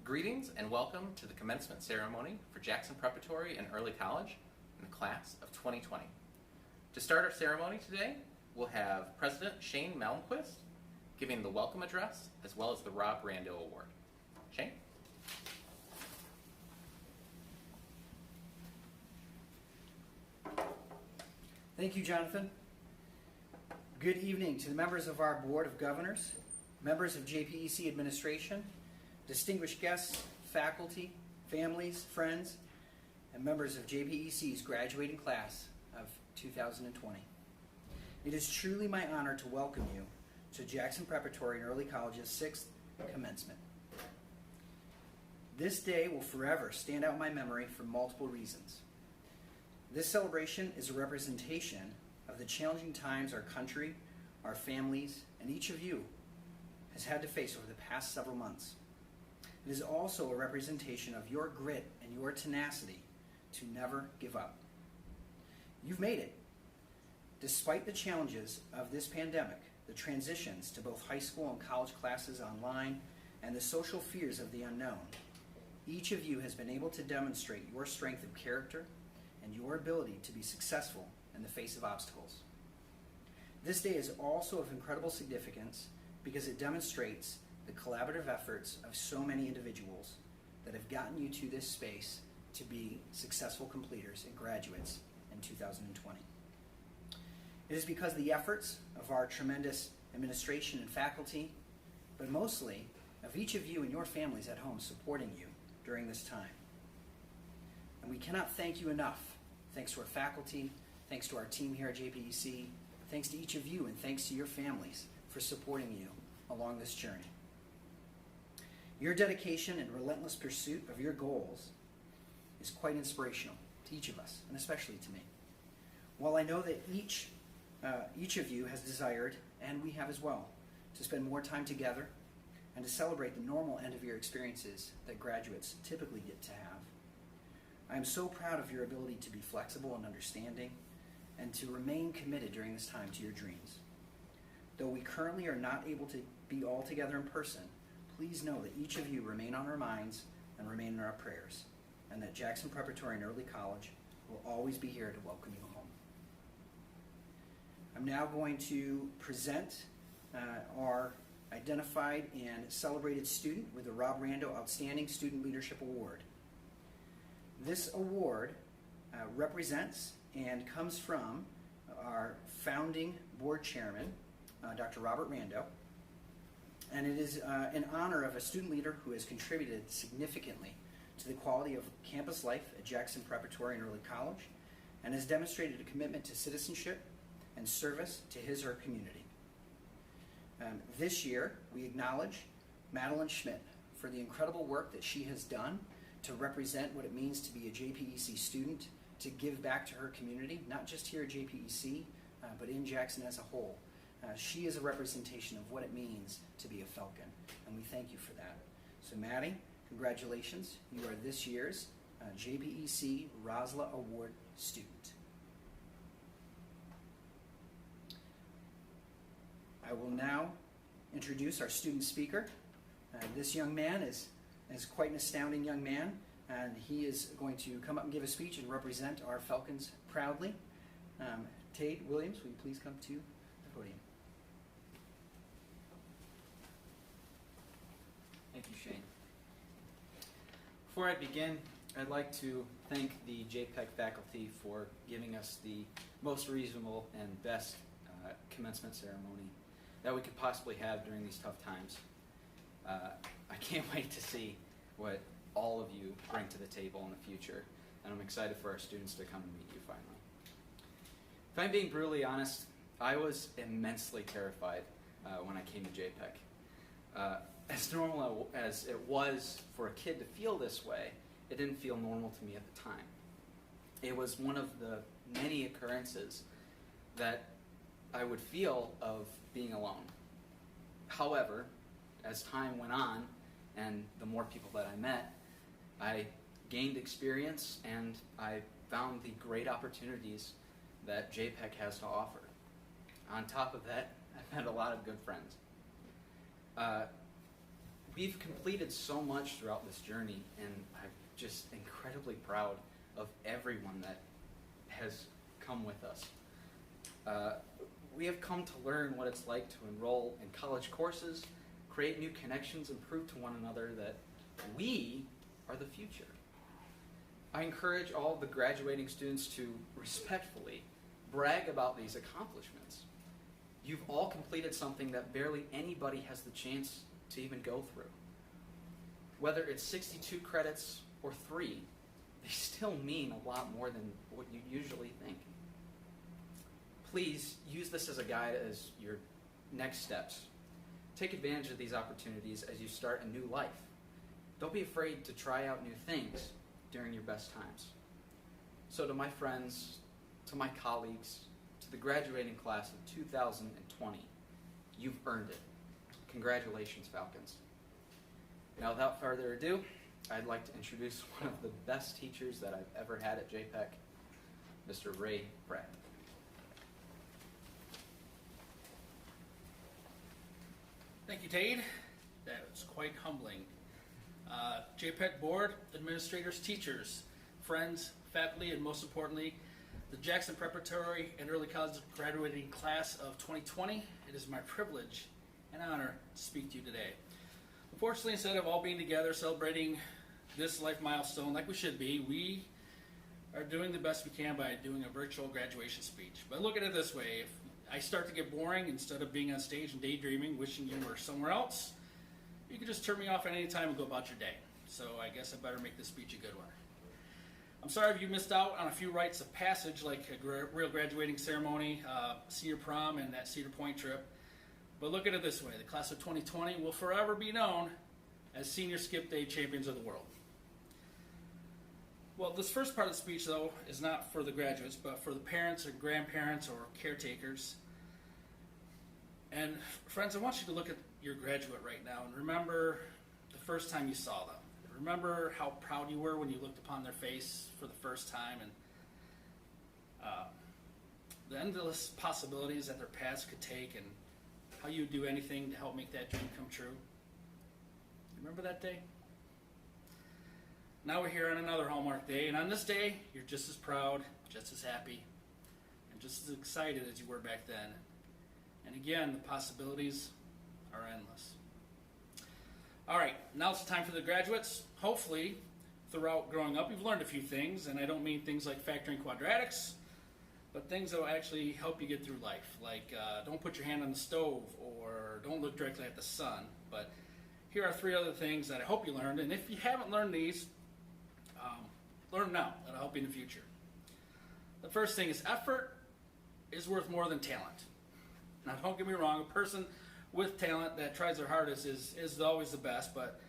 Greetings and welcome to the commencement ceremony for Jackson Preparatory and Early College in the class of 2020. To start our ceremony today, we'll have President Shane Malmquist giving the welcome address as well as the Rob Rando Award. Shane? Thank you, Jonathan. Good evening to the members of our Board of Governors, members of JPEC administration, distinguished guests, faculty, families, friends, and members of JPEC's graduating class of 2020. It is truly my honor to welcome you to Jackson Preparatory and Early College's 6th commencement. This day will forever stand out in my memory for multiple reasons. This celebration is a representation of the challenging times our country, our families, and each of you has had to face over the past several months. It is also a representation of your grit and your tenacity to never give up. You've made it. Despite the challenges of this pandemic, the transitions to both high school and college classes online, and the social fears of the unknown, each of you has been able to demonstrate your strength of character and your ability to be successful in the face of obstacles. This day is also of incredible significance because it demonstrates the collaborative efforts of so many individuals that have gotten you to this space to be successful completers and graduates in 2020. It is because of the efforts of our tremendous administration and faculty, but mostly of each of you and your families at home supporting you during this time. And we cannot thank you enough. Thanks to our faculty, thanks to our team here at JPEC, thanks to each of you, and thanks to your families for supporting you along this journey. Your dedication and relentless pursuit of your goals is quite inspirational to each of us, and especially to me. While I know that each of you has desired, and we have as well, to spend more time together and to celebrate the normal end-of-year experiences that graduates typically get to have, I am so proud of your ability to be flexible and understanding and to remain committed during this time to your dreams. Though we currently are not able to be all together in person, please know that each of you remain on our minds and remain in our prayers, and that Jackson Preparatory and Early College will always be here to welcome you home. I'm now going to present our identified and celebrated student with the Rob Rando Outstanding Student Leadership Award. This award represents and comes from our founding board chairman, Dr. Robert Rando, and it is in honor of a student leader who has contributed significantly to the quality of campus life at Jackson Preparatory and Early College and has demonstrated a commitment to citizenship and service to his or her community. This year, we acknowledge Madeline Schmidt for the incredible work that she has done to represent what it means to be a JPEC student, to give back to her community, not just here at JPEC, but in Jackson as a whole. She is a representation of what it means to be a Falcon, and we thank you for that. So Maddie, congratulations. You are this year's JPEC Rosla Award student. I will now introduce our student speaker. This young man is quite an astounding young man, and he is going to come up and give a speech and represent our Falcons proudly. Tate Williams, will you please come to the podium? Thank you, Shane. Before I begin, I'd like to thank the JPEC faculty for giving us the most reasonable and best commencement ceremony that we could possibly have during these tough times. I can't wait to see what all of you bring to the table in the future, and I'm excited for our students to come and meet you finally. If I'm being brutally honest, I was immensely terrified when I came to JPEC. As normal as it was for a kid to feel this way, it didn't feel normal to me at the time. It was one of the many occurrences that I would feel of being alone. However, as time went on and the more people that I met, I gained experience and I found the great opportunities that JPEC has to offer. On top of that, I've had a lot of good friends. We've completed so much throughout this journey, and I'm just incredibly proud of everyone that has come with us. We have come to learn what it's like to enroll in college courses, create new connections, and prove to one another that we are the future. I encourage all the graduating students to respectfully brag about these accomplishments. You've all completed something that barely anybody has the chance to even go through. Whether it's 62 credits or 3, they still mean a lot more than what you usually think. Please use this as a guide as your next steps. Take advantage of these opportunities as you start a new life. Don't be afraid to try out new things during your best times. So to my friends, to my colleagues, to the graduating class of 2020, you've earned it. Congratulations, Falcons. Now, without further ado, I'd like to introduce one of the best teachers that I've ever had at JPEC, Mr. Ray Pratt. Thank you, Tade. That was quite humbling. JPEC board, administrators, teachers, friends, faculty, and most importantly, the Jackson Preparatory and Early College graduating class of 2020. It is my privilege and honor to speak to you today. Unfortunately, instead of all being together celebrating this life milestone like we should be, we are doing the best we can by doing a virtual graduation speech. But look at it this way. If I start to get boring, instead of being on stage and daydreaming, wishing you were somewhere else, you can just turn me off at any time and go about your day. So I guess I better make this speech a good one. I'm sorry if you missed out on a few rites of passage like a real graduating ceremony, senior prom, and that Cedar Point trip. But look at it this way. The class of 2020 will forever be known as senior skip day champions of the world. Well, this first part of the speech, though, is not for the graduates, but for the parents or grandparents or caretakers. And friends, I want you to look at your graduate right now and remember the first time you saw them. Remember how proud you were when you looked upon their face for the first time, and the endless possibilities that their paths could take, and how you would do anything to help make that dream come true. Remember that day? Now we're here on another Hallmark day, and on this day, you're just as proud, just as happy, and just as excited as you were back then. And again, the possibilities are endless. All right, now it's time for the graduates. Hopefully, throughout growing up, you've learned a few things, and I don't mean things like factoring quadratics, but things that will actually help you get through life, like don't put your hand on the stove or don't look directly at the sun. But here are 3 other things that I hope you learned, and if you haven't learned these, learn them now. That'll help you in the future. The first thing is effort is worth more than talent. Now, don't get me wrong, a person with talent that tries their hardest is always the best, but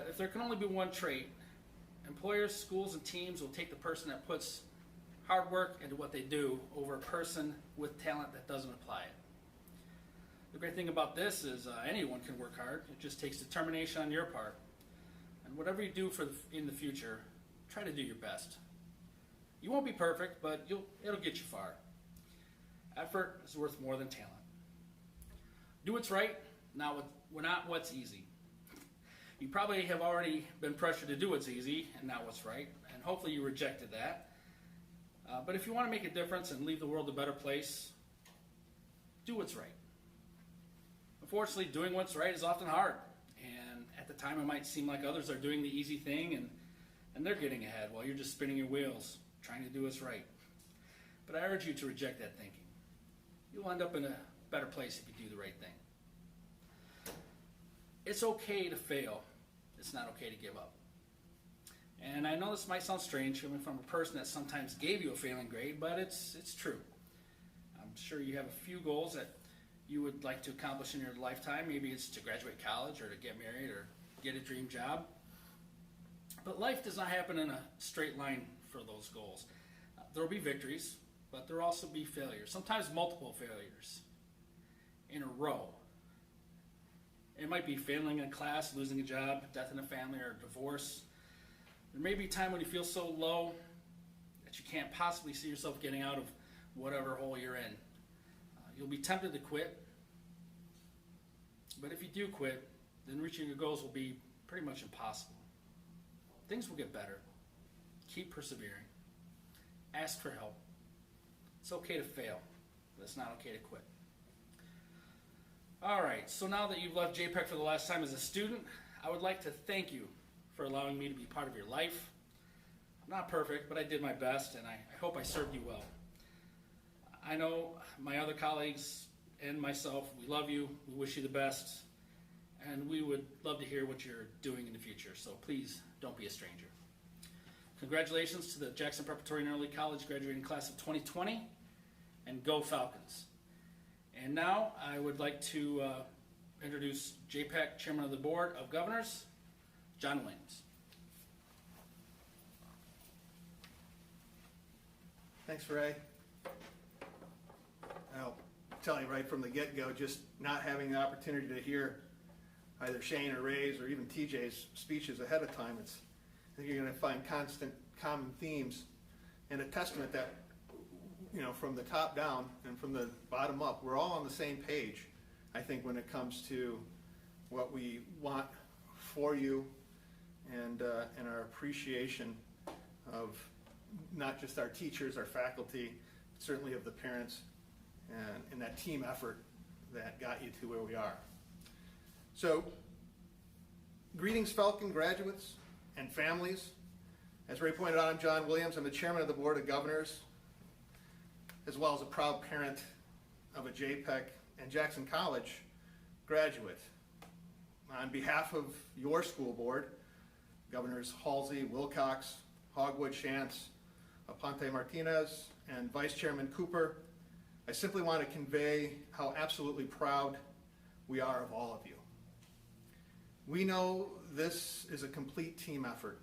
if there can only be one trait, employers, schools, and teams will take the person that puts hard work into what they do over a person with talent that doesn't apply it. The great thing about this is anyone can work hard. It just takes determination on your part. And whatever you do in the future, try to do your best. You won't be perfect, but it'll get you far. Effort is worth more than talent. Do what's right, not what's easy. You probably have already been pressured to do what's easy and not what's right, and hopefully you rejected that. But if you want to make a difference and leave the world a better place, do what's right. Unfortunately, doing what's right is often hard, and at the time it might seem like others are doing the easy thing and they're getting ahead while you're just spinning your wheels, trying to do what's right. But I urge you to reject that thinking. You'll end up in a better place if you do the right thing. It's okay to fail. It's not okay to give up. And I know this might sound strange coming from a person that sometimes gave you a failing grade, but it's true. I'm sure you have a few goals that you would like to accomplish in your lifetime. Maybe it's to graduate college or to get married or get a dream job. But life does not happen in a straight line for those goals. There will be victories, but there will also be failures, sometimes multiple failures in a row. It might be failing in class, losing a job, death in a family, or divorce. There may be a time when you feel so low that you can't possibly see yourself getting out of whatever hole you're in. You'll be tempted to quit. But if you do quit, then reaching your goals will be pretty much impossible. Things will get better. Keep persevering. Ask for help. It's okay to fail, but it's not okay to quit. All right, so now that you've left JPEC for the last time as a student, I would like to thank you for allowing me to be part of your life. I'm not perfect, but I did my best, and I hope I served you well. I know my other colleagues and myself, we love you, we wish you the best, and we would love to hear what you're doing in the future, so please don't be a stranger. Congratulations to the Jackson Preparatory and Early College graduating class of 2020, and go Falcons. And now I would like to introduce JPEC Chairman of the Board of Governors, John Williams. Thanks, Ray. I'll tell you right from the get-go, just not having the opportunity to hear either Shane or Ray's or even TJ's speeches ahead of time, I think you're going to find constant common themes and a testament that, from the top down and from the bottom up, we're all on the same page, I think, when it comes to what we want for you and our appreciation of not just our teachers, our faculty, certainly of the parents, and that team effort that got you to where we are. So, greetings, Falcon graduates and families. As Ray pointed out, I'm John Williams. I'm the chairman of the Board of Governors, as well as a proud parent of a JPEC and Jackson College graduate. On behalf of your school board, Governors Halsey, Wilcox, Hogwood, Shantz, Aponte Martinez, and Vice Chairman Cooper, I simply want to convey how absolutely proud we are of all of you. We know this is a complete team effort,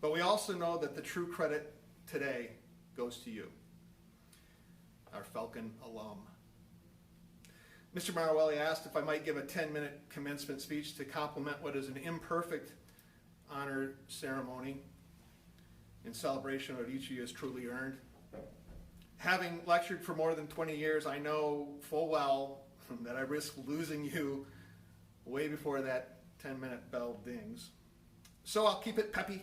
but we also know that the true credit today goes to you, our Falcon alum. Mr. Marawelli asked if I might give a 10-minute commencement speech to complement what is an imperfect honor ceremony in celebration of what each of you has truly earned. Having lectured for more than 20 years, I know full well that I risk losing you way before that 10-minute bell dings. So I'll keep it peppy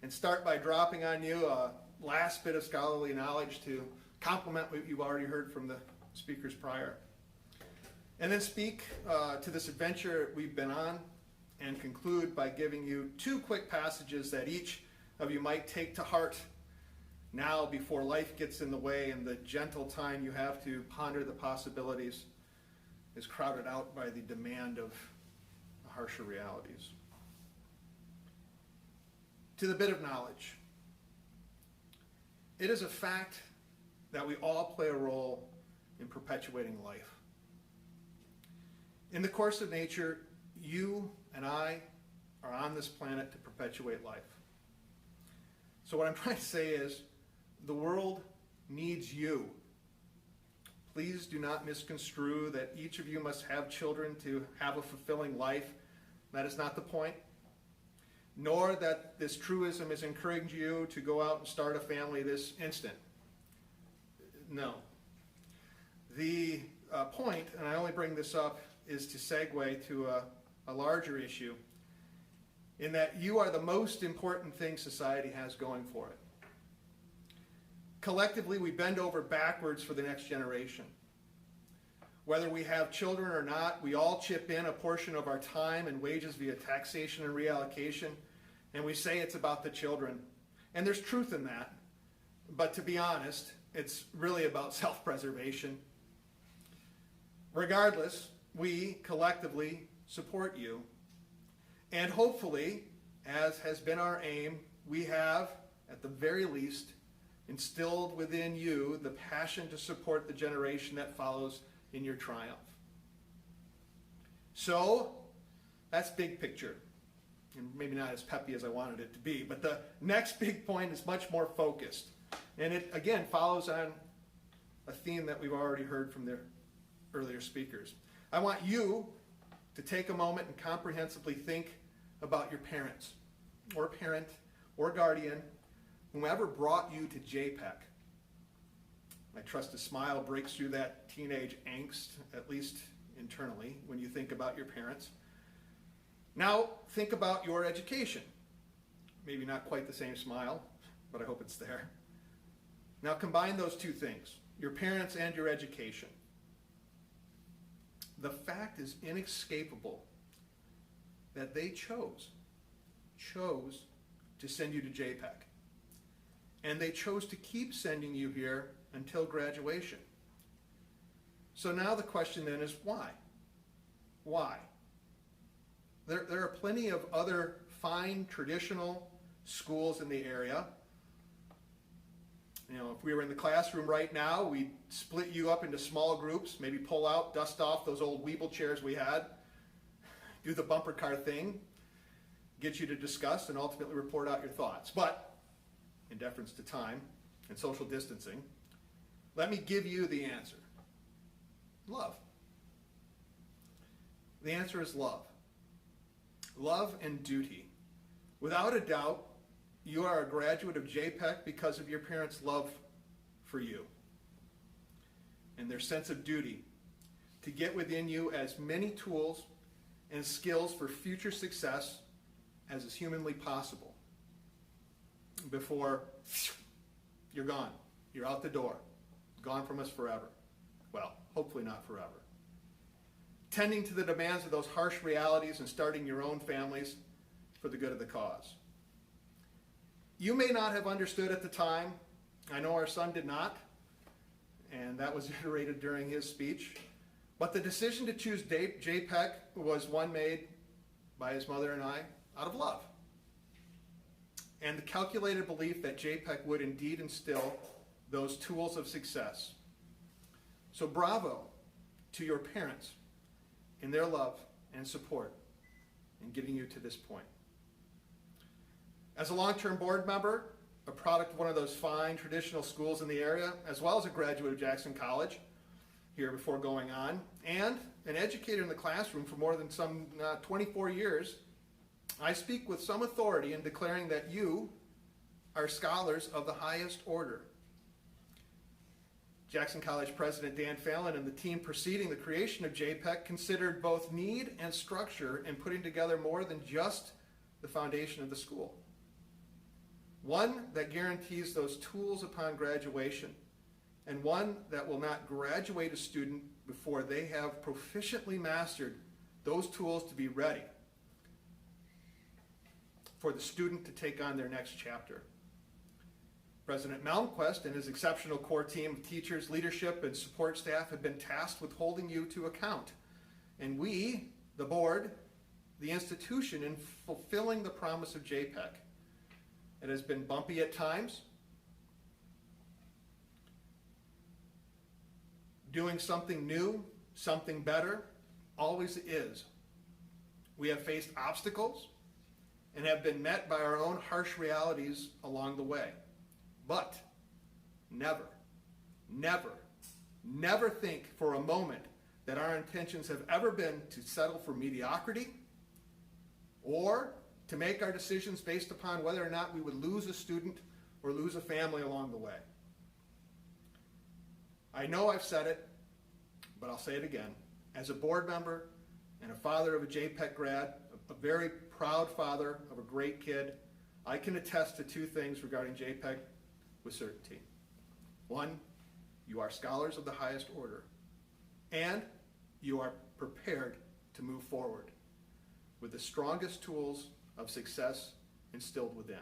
and start by dropping on you a last bit of scholarly knowledge to complement what you've already heard from the speakers prior. And then speak to this adventure we've been on and conclude by giving you two quick passages that each of you might take to heart now before life gets in the way and the gentle time you have to ponder the possibilities is crowded out by the demand of harsher realities. To the bit of knowledge. It is a fact that we all play a role in perpetuating life. In the course of nature, you and I are on this planet to perpetuate life. So what I'm trying to say is, the world needs you. Please do not misconstrue that each of you must have children to have a fulfilling life. That is not the point. Nor that this truism is encouraging you to go out and start a family this instant. No. The point, and I only bring this up, is to segue to a larger issue, in that you are the most important thing society has going for it. Collectively, we bend over backwards for the next generation. Whether we have children or not, we all chip in a portion of our time and wages via taxation and reallocation, and we say it's about the children. And there's truth in that, but to be honest, it's really about self-preservation. Regardless, we collectively support you, and hopefully, as has been our aim, we have, at the very least, instilled within you the passion to support the generation that follows in your triumph. So, that's big picture, and maybe not as peppy as I wanted it to be, but the next big point is much more focused, and it, again, follows on a theme that we've already heard from the earlier speakers. I want you to take a moment and comprehensively think about your parents, or parent, or guardian, whomever brought you to JPEC. I trust a smile breaks through that teenage angst, at least internally, when you think about your parents. Now, think about your education. Maybe not quite the same smile, but I hope it's there. Now combine those two things, your parents and your education. The fact is inescapable that they chose to send you to JPEC. And they chose to keep sending you here until graduation. So now the question then is why? Why? There are plenty of other fine traditional schools in the area. You know, if we were in the classroom right now, we'd split you up into small groups, maybe pull out, dust off those old Weeble chairs we had, do the bumper car thing, get you to discuss and ultimately report out your thoughts. But, in deference to time and social distancing, let me give you the answer. Love. The answer is love. Love and duty. Without a doubt, you are a graduate of JPEC because of your parents' love for you and their sense of duty to get within you as many tools and skills for future success as is humanly possible before you're gone. You're out the door. Gone from us forever. Well, hopefully not forever. Tending to the demands of those harsh realities and starting your own families for the good of the cause. You may not have understood at the time. I know our son did not, and that was iterated during his speech. But the decision to choose JPEC was one made by his mother and I out of love. And the calculated belief that JPEC would indeed instill those tools of success. So bravo to your parents in their love and support in getting you to this point. As a long-term board member, a product of one of those fine traditional schools in the area, as well as a graduate of Jackson College here before going on, and an educator in the classroom for more than 24 years, I speak with some authority in declaring that you are scholars of the highest order. Jackson College President Dan Fallon and the team preceding the creation of JPEC considered both need and structure in putting together more than just the foundation of the school. One that guarantees those tools upon graduation, and one that will not graduate a student before they have proficiently mastered those tools to be ready for the student to take on their next chapter. President Malmquist and his exceptional core team of teachers, leadership, and support staff have been tasked with holding you to account. And we, the board, the institution, in fulfilling the promise of JPEC. It has been bumpy at times. Doing something new, something better, always is. We have faced obstacles and have been met by our own harsh realities along the way. But never, never, never think for a moment that our intentions have ever been to settle for mediocrity or to make our decisions based upon whether or not we would lose a student or lose a family along the way. I know I've said it, but I'll say it again. As a board member and a father of a JPEC grad, a very proud father of a great kid, I can attest to two things regarding JPEC with certainty. One, you are scholars of the highest order, and you are prepared to move forward with the strongest tools of success instilled within.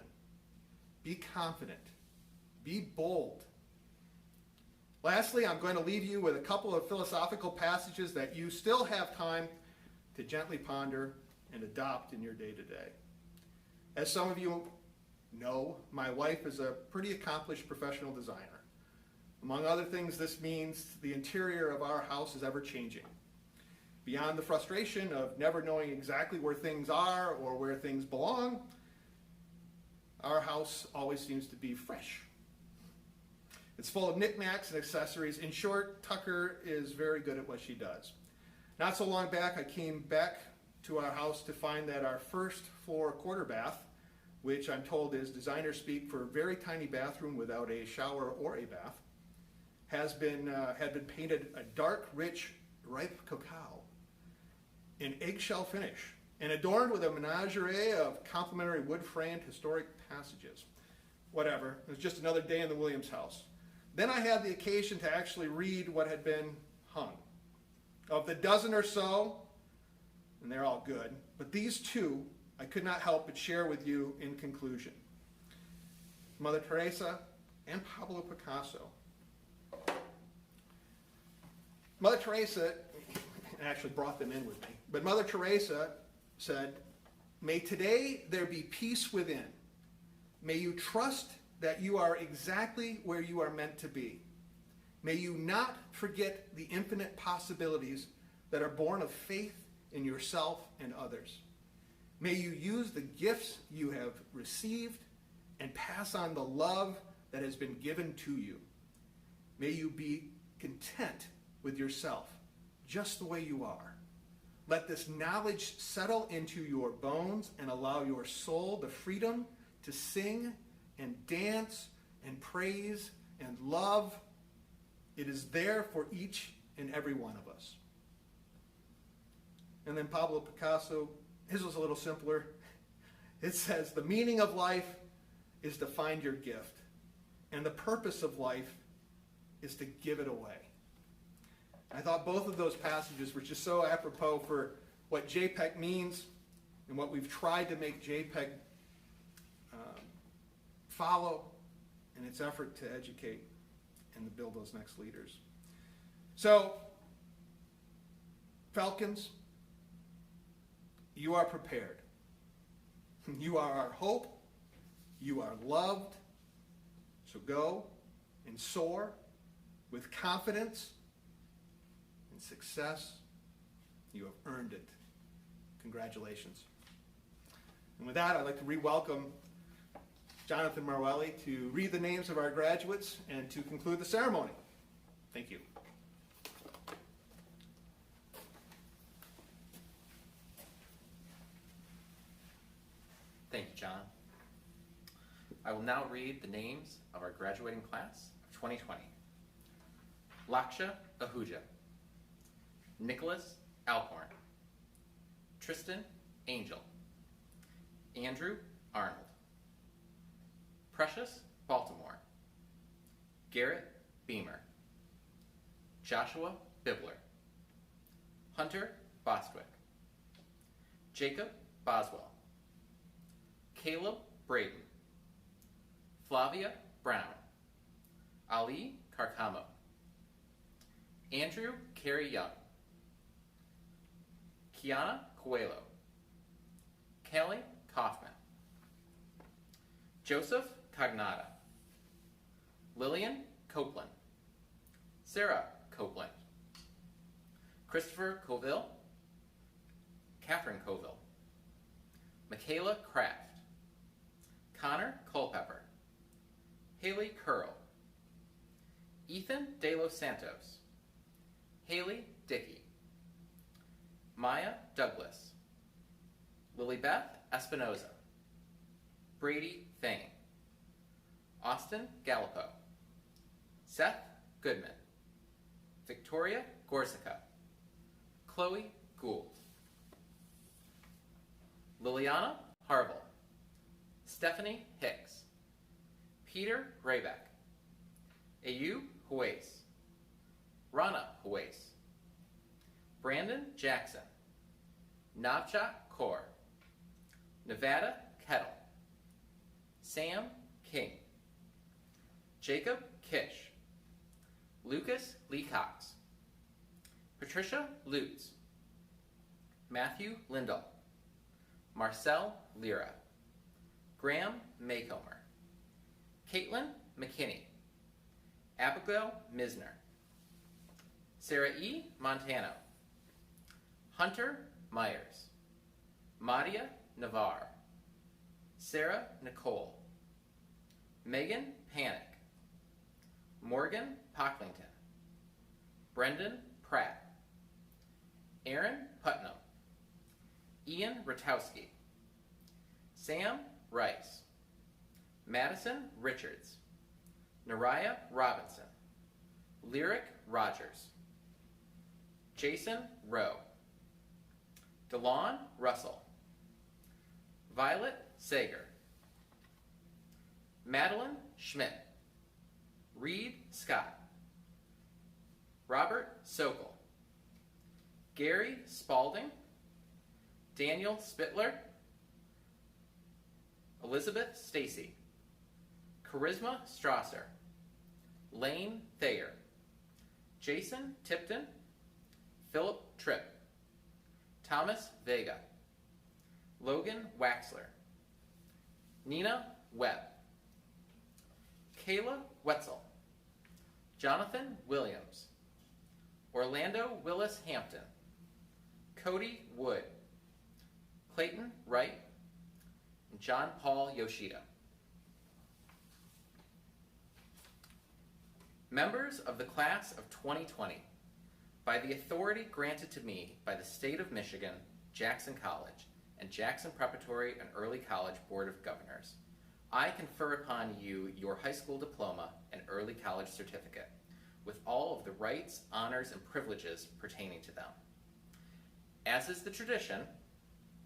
Be confident. Be bold. Lastly, I'm going to leave you with a couple of philosophical passages that you still have time to gently ponder and adopt in your day-to-day. As some of you know, my wife is a pretty accomplished professional designer. Among other things, this means the interior of our house is ever-changing. Beyond the frustration of never knowing exactly where things are or where things belong, our house always seems to be fresh. It's full of knickknacks and accessories. In short, Tucker is very good at what she does. Not so long back, I came back to our house to find that our first floor quarter bath, which I'm told is designer speak for a very tiny bathroom without a shower or a bath, had been painted a dark, rich, ripe cacao in eggshell finish and adorned with a menagerie of complimentary wood-framed historic passages. Whatever, it was just another day in the Williams house. Then I had the occasion to actually read what had been hung. Of the dozen or so, and they're all good, but these two I could not help but share with you in conclusion. Mother Teresa and Pablo Picasso. Mother Teresa, I actually brought them in with me, but Mother Teresa said, "May today there be peace within. May you trust that you are exactly where you are meant to be. May you not forget the infinite possibilities that are born of faith in yourself and others. May you use the gifts you have received and pass on the love that has been given to you. May you be content with yourself, just the way you are. Let this knowledge settle into your bones and allow your soul the freedom to sing and dance and praise and love. It is there for each and every one of us." And then Pablo Picasso, his was a little simpler. It says, "The meaning of life is to find your gift, and the purpose of life is to give it away." I thought both of those passages were just so apropos for what JPEG means and what we've tried to make JPEG follow in its effort to educate and to build those next leaders. So, Falcons, you are prepared. You are our hope. You are loved. So go and soar with confidence and success. You have earned it. Congratulations. And with that, I'd like to re-welcome Jonathan Marwelli to read the names of our graduates and to conclude the ceremony. Thank you. Thank you, John. I will now read the names of our graduating class of 2020. Laksha Ahuja, Nicholas Alcorn, Tristan Angel, Andrew Arnold, Precious Baltimore, Garrett Beamer, Joshua Bibler, Hunter Bostwick, Jacob Boswell, Caleb Braden, Flavia Brown, Ali Carcamo, Andrew Carey Young, Kiana Coelho, Kelly Kaufman, Joseph Cognata, Lillian Copeland, Sarah Copeland, Christopher Coville, Catherine Coville, Michaela Kraft, Connor Culpepper, Haley Curl, Ethan De Los Santos, Haley Dickey, Maya Douglas, Lilybeth Espinoza, Brady Thane, Austin Gallipo, Seth Goodman, Victoria Gorsica, Chloe Gould, Liliana Harville, Stephanie Hicks, Peter Raybeck, Ayu Huais, Rana Huais, Brandon Jackson, Navjot Kaur, Nevada Kettle, Sam King, Jacob Kish, Lucas Lee Cox, Patricia Lutz, Matthew Lindell, Marcel Lira, Graham Maycomer, Caitlin McKinney, Abigail Misner, Sarah E. Montano, Hunter Myers, Madia Navarre, Sarah Nicole, Megan Panic, Morgan Pocklington, Brendan Pratt, Aaron Putnam, Ian Ratowski, Sam Rice, Madison Richards, Nariah Robinson, Lyric Rogers, Jason Rowe, DeLon Russell, Violet Sager, Madeline Schmidt, Reed Scott, Robert Sokol, Gary Spalding, Daniel Spittler, Elizabeth Stacy, Charisma Strasser, Lane Thayer, Jason Tipton, Philip Tripp, Thomas Vega, Logan Waxler, Nina Webb, Kayla Wetzel, Jonathan Williams, Orlando Willis Hampton, Cody Wood, Clayton Wright, and John Paul Yoshida. Members of the class of 2020, by the authority granted to me by the State of Michigan, Jackson College, and Jackson Preparatory and Early College Board of Governors, I confer upon you your high school diploma and early college certificate, with all of the rights, honors, and privileges pertaining to them. As is the tradition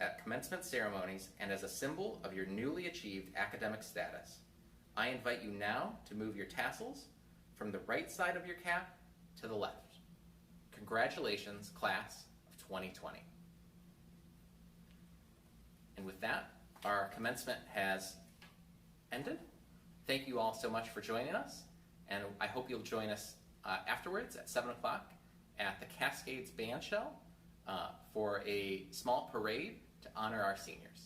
at commencement ceremonies and as a symbol of your newly achieved academic status, I invite you now to move your tassels from the right side of your cap to the left. Congratulations, class of 2020. And with that, our commencement has ended. Thank you all so much for joining us, and I hope you'll join us afterwards at 7 o'clock at the Cascades Band Shell for a small parade to honor our seniors.